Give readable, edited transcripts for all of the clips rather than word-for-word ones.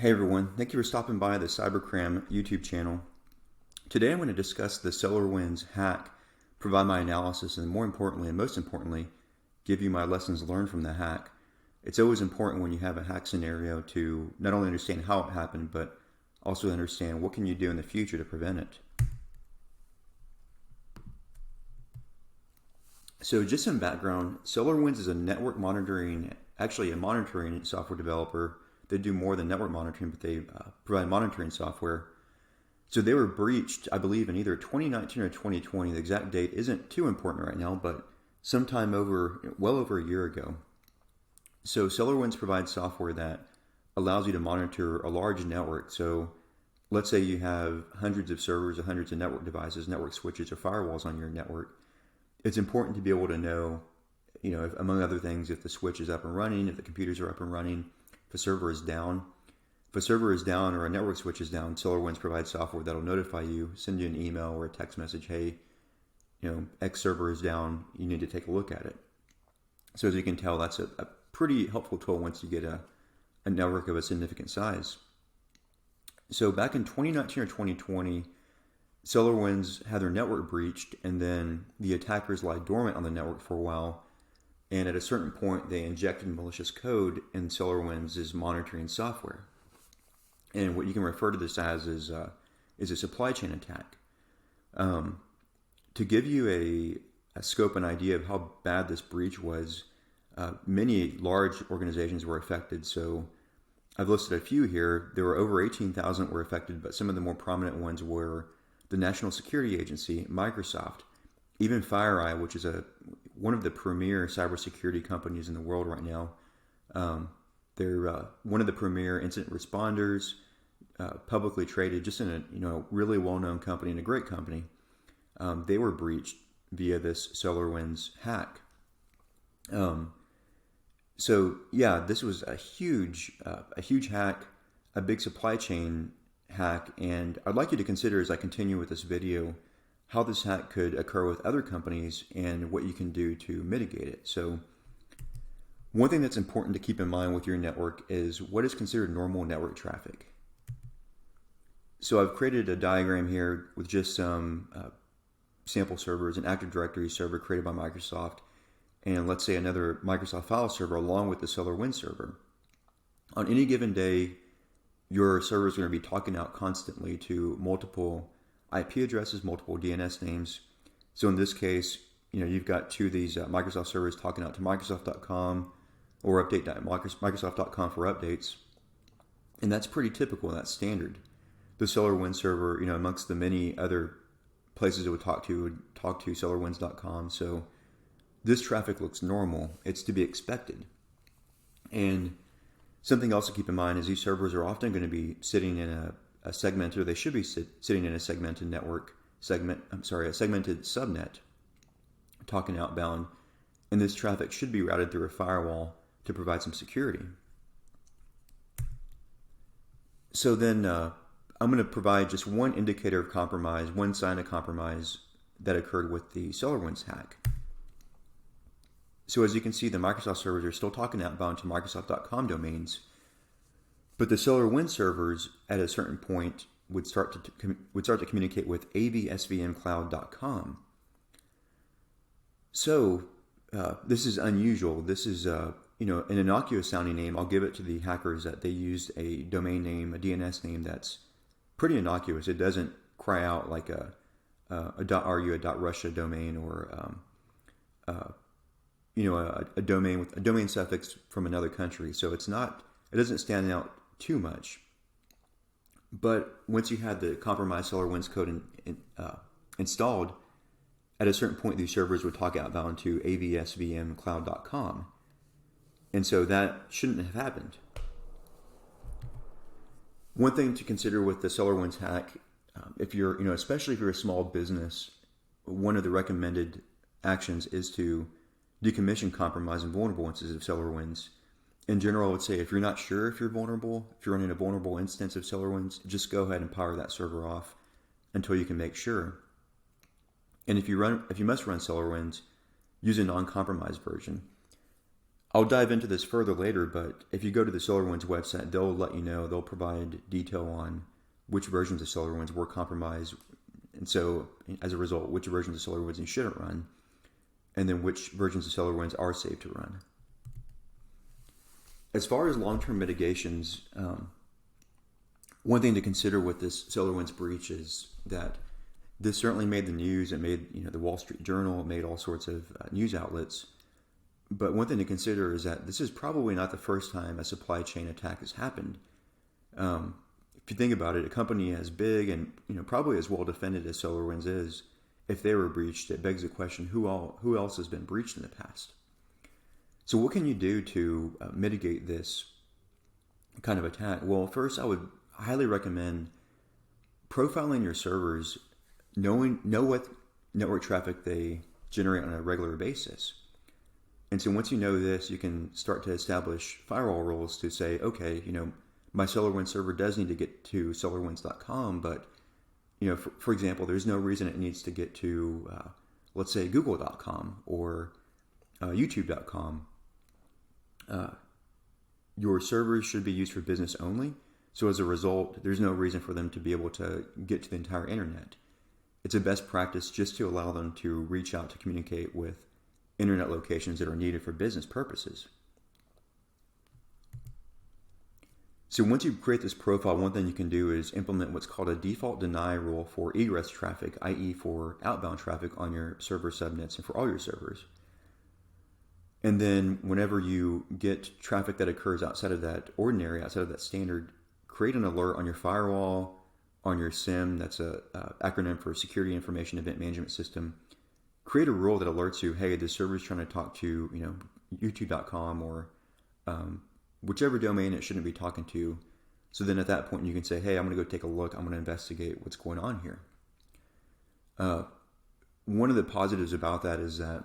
Hey everyone, thank you for stopping by the Cybercram YouTube channel. Today I'm going to discuss the SolarWinds hack, provide my analysis, and more importantly, and most importantly, give you my lessons learned from the hack. It's always important when you have a hack scenario to not only understand how it happened, but also understand what can you do in the future to prevent it. So just some background, SolarWinds is a network monitoring, actually a monitoring software developer. They do more than network monitoring, but they provide monitoring software. So they were breached, I believe, in either 2019 or 2020. The exact date isn't too important right now, but sometime well over a year ago. So SolarWinds provides software that allows you to monitor a large network. So let's say you have hundreds of servers or hundreds of network devices, network switches, or firewalls on your network. It's important to be able to know, if, among other things, if the switch is up and running, if the computers are up and running, if a server is down. If a server is down or a network switch is down, SolarWinds provides software that'll notify you, send you an email or a text message, hey, X server is down, you need to take a look at it. So as you can tell, that's a pretty helpful tool once you get a network of a significant size. So back in 2019 or 2020, SolarWinds had their network breached, and then the attackers lied dormant on the network for a while. And at a certain point, they injected malicious code in SolarWinds' monitoring software. And what you can refer to this as is a supply chain attack. To give you a scope and idea of how bad this breach was, many large organizations were affected. So I've listed a few here. There were over 18,000 were affected, but some of the more prominent ones were the National Security Agency, Microsoft, even FireEye, which is one of the premier cybersecurity companies in the world right now. They're one of the premier incident responders, publicly traded, just in a really well-known company and a great company. They were breached via this SolarWinds hack. So yeah, this was a huge hack, a big supply chain hack, and I'd like you to consider as I continue with this video how this hack could occur with other companies and what you can do to mitigate it. So one thing that's important to keep in mind with your network is what is considered normal network traffic. So I've created a diagram here with just some sample servers, an Active Directory server created by Microsoft, and let's say another Microsoft file server along with the SolarWinds server. On any given day, your server is going to be talking out constantly to multiple IP addresses, multiple DNS names. So in this case, you've got two of these Microsoft servers talking out to Microsoft.com or update.microsoft.com for updates. And that's pretty typical, that's standard. The SolarWinds server, amongst the many other places it would talk to SolarWinds.com. So this traffic looks normal. It's to be expected. And something else to keep in mind is these servers are often going to be sitting in a segmented, or they should be sitting in a segmented a segmented subnet, talking outbound, and this traffic should be routed through a firewall to provide some security. So then I'm going to provide just one indicator of compromise, one sign of compromise that occurred with the SolarWinds hack. So as you can see, the Microsoft servers are still talking outbound to Microsoft.com domains, but the SolarWinds servers at a certain point would start to communicate with avsvmcloud.com. So this is unusual. This is an innocuous sounding name. I'll give it to the hackers that they used a domain name, a DNS name that's pretty innocuous. It doesn't cry out like a .ru, a .russia domain, or a domain with a domain suffix from another country. So it doesn't stand out too much. But once you had the compromised SolarWinds code installed, at a certain point these servers would talk outbound to avsvmcloud.com. And so that shouldn't have happened. One thing to consider with the SolarWinds hack, if you're, especially if you're a small business, one of the recommended actions is to decommission compromised and vulnerable instances of SolarWinds. In general, I would say if you're not sure if you're vulnerable, if you're running a vulnerable instance of SolarWinds, just go ahead and power that server off until you can make sure. And if you must run SolarWinds, use a non-compromised version. I'll dive into this further later, but if you go to the SolarWinds website, they'll let you know, they'll provide detail on which versions of SolarWinds were compromised, and so as a result, which versions of SolarWinds you shouldn't run, and then which versions of SolarWinds are safe to run. As far as long-term mitigations, one thing to consider with this SolarWinds breach is that this certainly made the news. It made the Wall Street Journal. It made all sorts of news outlets. But one thing to consider is that this is probably not the first time a supply chain attack has happened. If you think about it, a company as big and probably as well defended as SolarWinds is, if they were breached, it begs the question: who else has been breached in the past? So what can you do to mitigate this kind of attack? Well, first, I would highly recommend profiling your servers, know what network traffic they generate on a regular basis. And so once you know this, you can start to establish firewall rules to say, okay, my SolarWinds server does need to get to SolarWinds.com, but for example, there's no reason it needs to get to, let's say, Google.com or YouTube.com. Your servers should be used for business only. So as a result, there's no reason for them to be able to get to the entire internet. It's a best practice just to allow them to reach out to communicate with internet locations that are needed for business purposes. So once you create this profile, one thing you can do is implement what's called a default deny rule for egress traffic, i.e. for outbound traffic on your server subnets and for all your servers. And then whenever you get traffic that occurs outside of that standard, create an alert on your firewall, on your SIEM, that's an acronym for Security Information Event Management System. Create a rule that alerts you, hey, the server is trying to talk to YouTube.com or whichever domain it shouldn't be talking to. So then at that point you can say, hey, I'm going to go take a look. I'm going to investigate what's going on here. One of the positives about that is that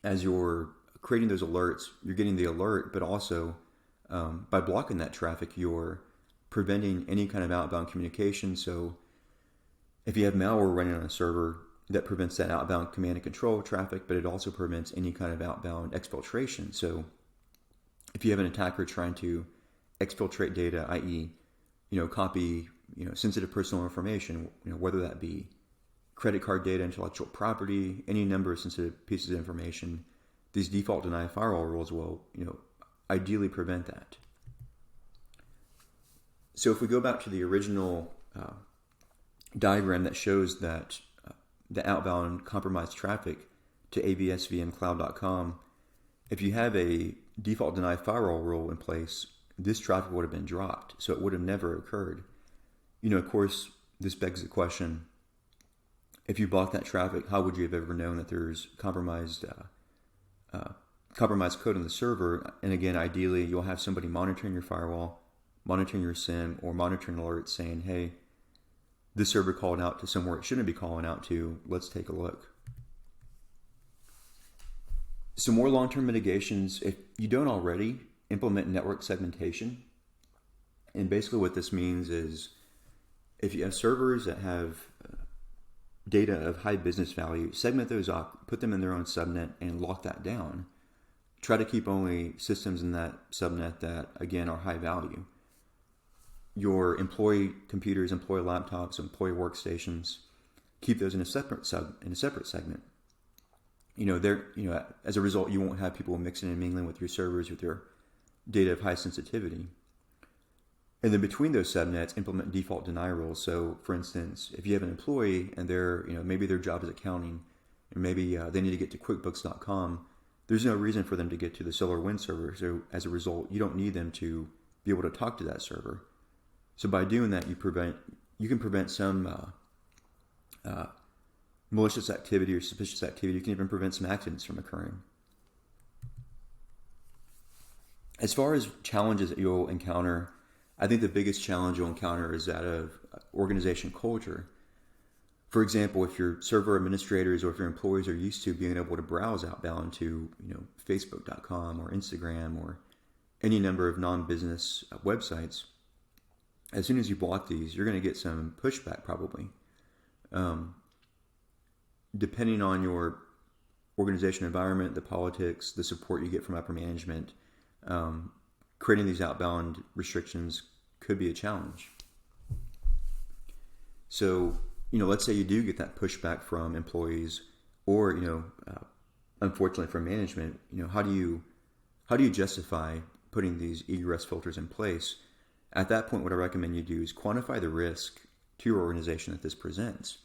as you're creating those alerts, you're getting the alert, but also by blocking that traffic, you're preventing any kind of outbound communication. So if you have malware running on a server, that prevents that outbound command and control traffic, but it also prevents any kind of outbound exfiltration. So if you have an attacker trying to exfiltrate data, i.e., copy, sensitive personal information, whether that be credit card data, intellectual property, any number of sensitive pieces of information, these default deny firewall rules will, ideally prevent that. So if we go back to the original diagram that shows that the outbound compromised traffic to avsvmcloud.com, if you have a default deny firewall rule in place, this traffic would have been dropped, so it would have never occurred. Of course, this begs the question, if you block that traffic, how would you have ever known that there's compromised code on the server? And again, ideally, you'll have somebody monitoring your firewall, monitoring your SIEM, or monitoring alerts saying, hey, this server called out to somewhere it shouldn't be calling out to. Let's take a look. Some more long-term mitigations. If you don't already, implement network segmentation. And basically what this means is if you have servers that have data of high business value, segment those off, put them in their own subnet, and lock that down. Try to keep only systems in that subnet that, again, are high value. Your employee computers, employee laptops, employee workstations, keep those in a separate segment. As a result, you won't have people mixing and mingling with your servers with your data of high sensitivity. And then between those subnets, implement default deny rules. So, for instance, if you have an employee and maybe their job is accounting, or maybe they need to get to QuickBooks.com, there's no reason for them to get to the SolarWinds server. So, as a result, you don't need them to be able to talk to that server. So by doing that, you can prevent some malicious activity or suspicious activity. You can even prevent some accidents from occurring. As far as challenges that you'll encounter, I think the biggest challenge you'll encounter is that of organization culture. For example, if your server administrators or if your employees are used to being able to browse outbound to Facebook.com or Instagram or any number of non-business websites, as soon as you block these, you're going to get some pushback probably. Depending on your organization environment, the politics, the support you get from upper management, creating these outbound restrictions could be a challenge. So, let's say you do get that pushback from employees or, unfortunately from management, how do you justify putting these egress filters in place? At that point, what I recommend you do is quantify the risk to your organization that this presents.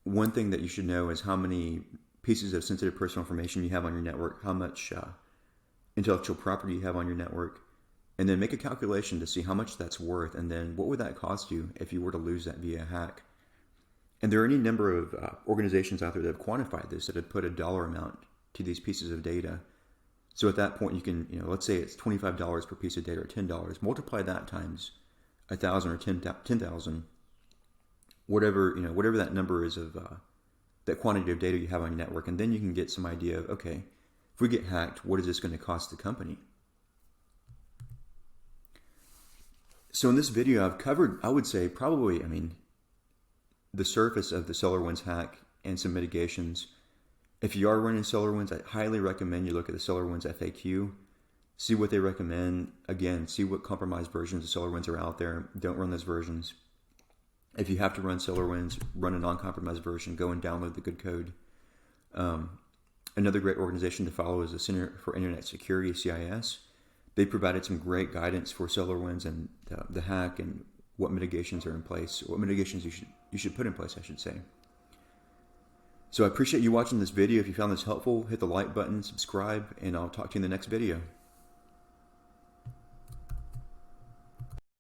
One thing that you should know is how many pieces of sensitive personal information you have on your network, how much intellectual property you have on your network, and then make a calculation to see how much that's worth, and then what would that cost you if you were to lose that via hack. And there are any number of organizations out there that have quantified this, that have put a dollar amount to these pieces of data. So at that point, you can, let's say it's $25 per piece of data or $10. Multiply that times 1,000 or 10,000, whatever that number is of that quantity of data you have on your network, and then you can get some idea of, okay, if we get hacked, what is this going to cost the company? So in this video, I've covered, I would say, probably, the surface of the SolarWinds hack and some mitigations. If you are running SolarWinds, I highly recommend you look at the SolarWinds FAQ, see what they recommend. Again, see what compromised versions of SolarWinds are out there. Don't run those versions. If you have to run SolarWinds, run a non-compromised version. Go and download the good code. Another great organization to follow is the Center for Internet Security, CIS. They provided some great guidance for SolarWinds and the hack and what mitigations are in place, what mitigations you should put in place, I should say. So I appreciate you watching this video. If you found this helpful, hit the like button, subscribe, and I'll talk to you in the next video.